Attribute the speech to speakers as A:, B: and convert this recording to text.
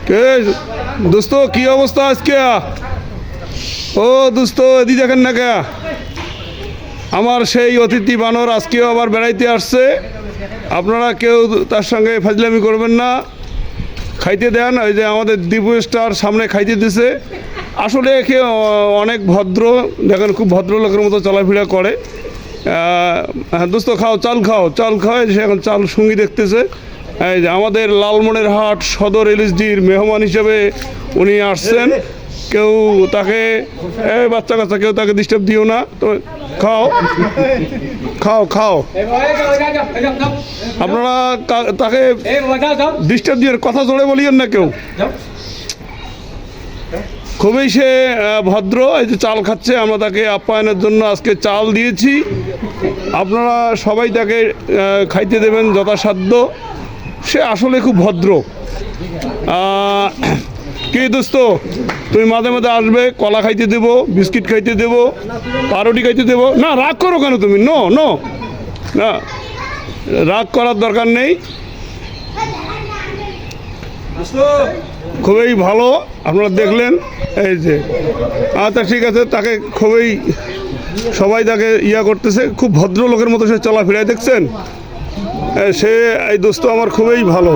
A: কে দোস্ত কি অবস্থা আজকে? ও দোস্ত এদিকে দেখেন না কে, আমার সেই অতিথি বানর আজকেও আবার বেড়াইতে আসছে। আপনারা কেউ তার সঙ্গে ফাজলামি করবেন না, খাইতে দেন। ওই যে আমাদের দীপু স্টার সামনে খাইতে দিছে। আসলে একে অনেক ভদ্র, দেখেন খুব ভদ্রলোকের মতো চলাফেরা করে। হ্যাঁ দোস্ত খাও, চাল খাও, চাল খাও। সে এখন চাল সঙ্গী দেখতেছে। এই যে আমাদের লালমনিরহাট সদর এলএসডির মেহমান হিসেবে উনি আসছেন। কেউ তাকে বাচ্চা কাচ্চা কেউ তাকে ডিস্টার্ব দিও না। তো খাও খাও খাও, আপনারা তাকে ডিস্টার্ব দিয়ে কথা জোরে বলিয়েন না কেউ। খুবই সে ভদ্র। এই যে চাল খাচ্ছে, আমরা তাকে আপ্যায়নের জন্য আজকে চাল দিয়েছি। আপনারা সবাই তাকে খাইতে দেবেন যথাসাধ্য। সে আসলে খুব ভদ্র। কি দোস্ত, তুমি মাঝে মাঝে আসবে, কলা খাইতে দেবো, বিস্কিট খাইতে দেবো, পাউরুটি খাইতে দেবো। না রাগ করো কেন তুমি? নো নো, না রাগ করার দরকার নেই। খুবই ভালো, আপনারা দেখলেন। এই যে আচ্ছা ঠিক আছে, তাকে খুবই সবাই তাকে করতেছে, খুব ভদ্র লোকের মতো সে চলাফেরায় দেখছেন। সে এই দোস্ত আমার খুবই ভালো।